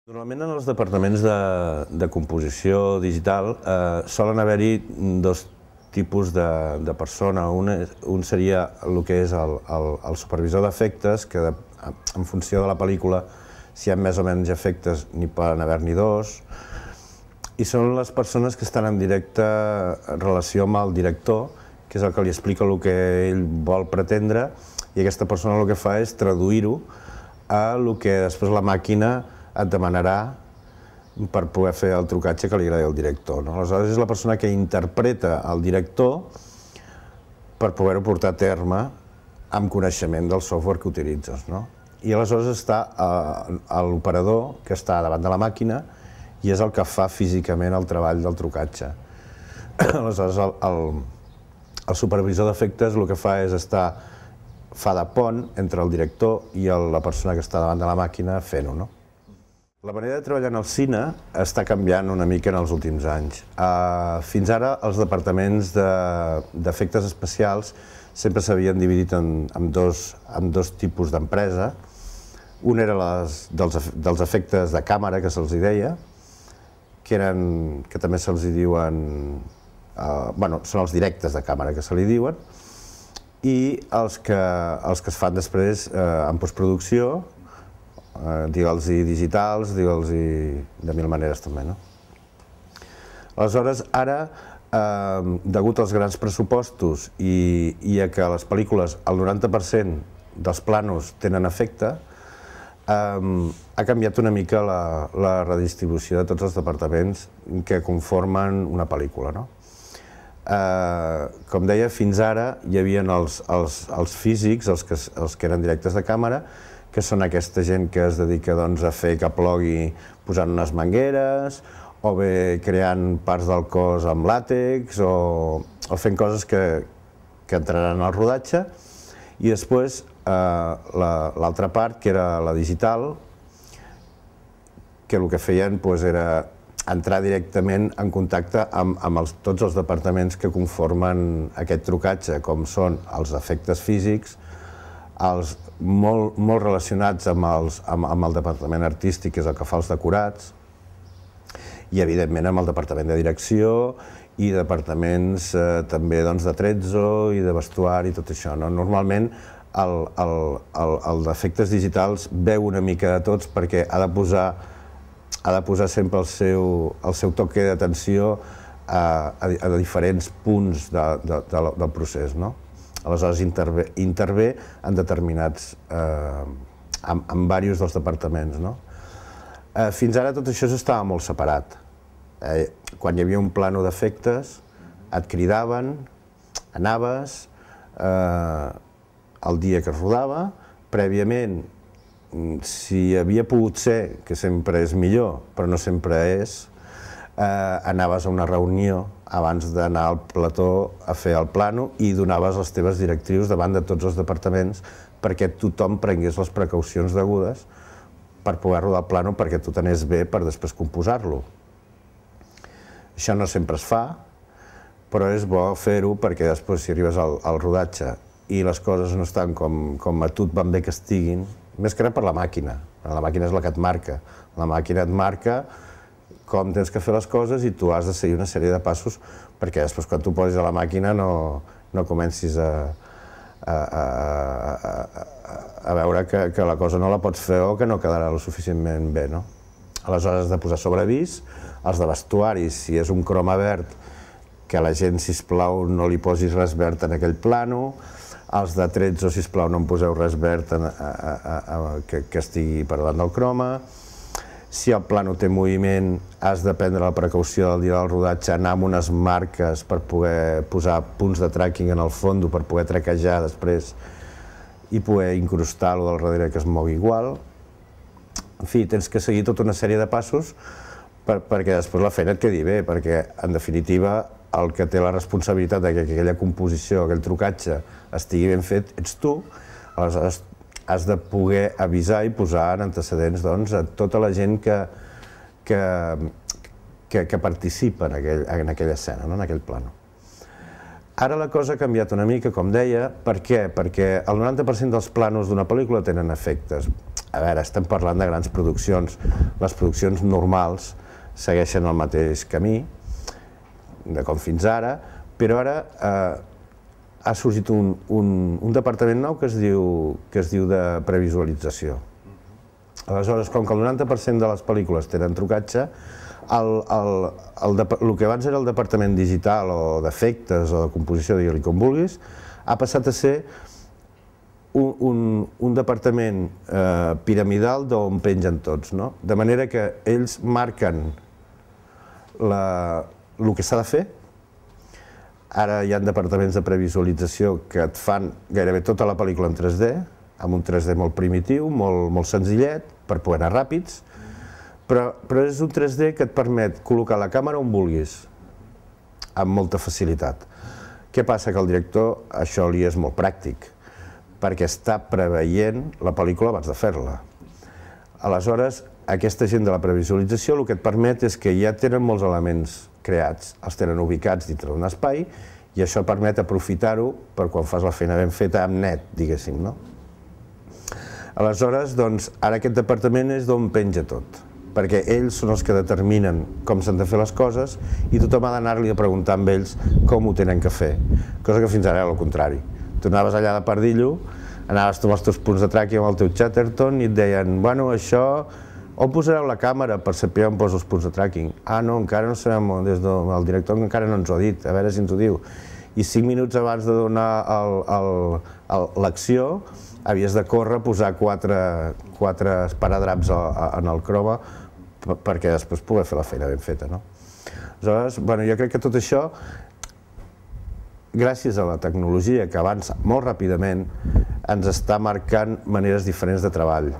Normalment en els departaments de composició digital solen haver-hi dos tipus de persona. Un seria el que és el supervisor d'efectes, que en funció de la pel·lícula, si hi ha més o menys efectes, n'hi poden haver-n'hi dos. I són les persones que estan en directa relació amb el director, que és el que li explica el que ell vol pretendre, i aquesta persona el que fa és traduir-ho a el que després la màquina et demanarà per poder fer el trucatge que li agradi al director. Aleshores, és la persona que interpreta el director per poder-ho portar a terme amb coneixement del software que utilitzes. I aleshores està l'operador que està davant de la màquina i és el que fa físicament el treball del trucatge. Aleshores, el supervisor d'efectes el que fa és fa de pont entre el director i la persona que està davant de la màquina fent-ho. La manera de treballar en el cine està canviant una mica en els últims anys. Fins ara, els departaments d'efectes especials sempre s'havien dividit en dos tipus d'empresa. Un era dels efectes de càmera, que se'ls deia, que també se'ls diuen... són els directes de càmera, que se li diuen, i els que es fan després en postproducció, digue'ls digitals, digue'ls de mil maneres també. Aleshores, ara, degut als grans pressupostos i a que les pel·lícules, el 90% dels planos tenen efecte, ha canviat una mica la redistribució de tots els departaments que conformen una pel·lícula. Com deia, fins ara hi havia els físics, els que eren directes de càmera, que són aquesta gent que es dedica a fer que plogui posant unes mangueres, o bé creant parts del cos amb làtex, o fent coses que entraran al rodatge. I després l'altra part, que era la digital, que el que feien era entrar directament en contacte amb tots els departaments que conformen aquest trucatge, com són els efectes físics, els molt relacionats amb el departament artístic, que és el que fa els decorats, i evidentment amb el departament de direcció i departaments també de trezzo i de vestuari i tot això. Normalment el d'efectes digitals veu una mica de tots perquè ha de posar sempre el seu toque d'atenció a diferents punts del procés. Aleshores intervé en determinats, en diversos dels departaments. Fins ara tot això estava molt separat. Quan hi havia un plano d'efectes, et cridaven, anaves, el dia que es rodava, prèviament, si havia pogut ser, que sempre és millor, però no sempre és, anaves a una reunió abans d'anar al plató a fer el plano i donaves les teves directrius davant de tots els departaments perquè tothom prengués les precaucions degudes per poder rodar el plano perquè tu t'anés bé per després composar-lo. Això no sempre es fa, però és bo fer-ho perquè després si arribes al rodatge i les coses no estan com a tu et van bé que estiguin, més que res per la màquina. La màquina és la que et marca. La màquina et marca com tens que fer les coses i tu has de seguir una sèrie de passos perquè després quan tu posis a la màquina no comencis a veure que la cosa no la pots fer o que no quedarà lo suficientment bé. Aleshores has de posar sobreavís, els de vestuari, si és un croma verd, que a la gent, sisplau, no li posis res verd en aquell plano, els de trezzo, sisplau, no em poseu res verd que estigui per davant del croma. Si el plano té moviment, has de prendre la precaució del dia del rodatge, anar amb unes marques per poder posar punts de tracking en el fons per poder traquejar després i poder incrustar-lo del darrere que es mogui igual. En fi, tens que seguir tota una sèrie de passos perquè després la feina et quedi bé, perquè en definitiva el que té la responsabilitat que aquella composició, aquell trucatge estigui ben fet ets tu. Aleshores has de poder avisar i posar en antecedents a tota la gent que participa en aquella escena, en aquell plano. Ara la cosa ha canviat una mica, com deia. Per què? Perquè el 90% dels planos d'una pel·lícula tenen efectes. a veure, estem parlant de grans produccions. Les produccions normals segueixen el mateix camí, de com fins ara, però ara ha sorgit un departament nou que es diu de previsualització. Aleshores, com que el 90% de les pel·lícules tenen trucatge, el que abans era el departament digital o d'efectes o de composició, digue-li com vulguis, ha passat a ser un departament piramidal d'on pengen tots, no? De manera que ells marquen el que s'ha de fer. Ara hi ha departaments de previsualització que et fan gairebé tota la pel·lícula en 3D, amb un 3D molt primitiu, molt senzillet, per poder anar ràpids, però és un 3D que et permet col·locar la càmera on vulguis, amb molta facilitat. Què passa? Que al director això li és molt pràctic, perquè està preveient la pel·lícula abans de fer-la. Aleshores, aquesta gent de la previsualització el que et permet és que ja tenen molts elements creats, els tenen ubicats dintre d'un espai i això permet aprofitar-ho per quan fas la feina ben feta amb net, diguéssim, no? Aleshores, doncs, ara aquest departament és d'on penja tot, perquè ells són els que determinen com s'han de fer les coses i tothom ha d'anar-li a preguntar amb ells com ho tenen que fer, cosa que fins ara era el contrari. Tu anaves allà de pardillo, anaves tu amb els teus punts de tràquia amb el teu Chatterton i et deien, bueno, això, on posareu la càmera per saber on poso els punts de tracking? Ah, no, encara no sabem, des del director encara no ens ho ha dit, a veure si ens ho diu. I 5 minuts abans de donar l'acció, havies de córrer a posar 4 esparadraps en el croma perquè després poder fer la feina ben feta, no? Aleshores, bueno, jo crec que tot això, gràcies a la tecnologia que avança molt ràpidament, ens està marcant maneres diferents de treball.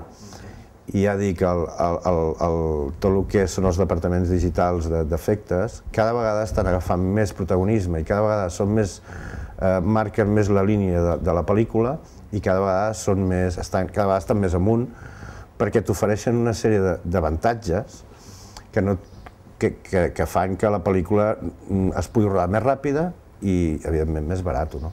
I ja dic, tot el que són els departaments digitals d'efectes, cada vegada estan agafant més protagonisme i cada vegada marquen més la línia de la pel·lícula i cada vegada estan més amunt perquè t'ofereixen una sèrie d'avantatges que fan que la pel·lícula es pugui rodar més ràpida i, evidentment, més barat, no?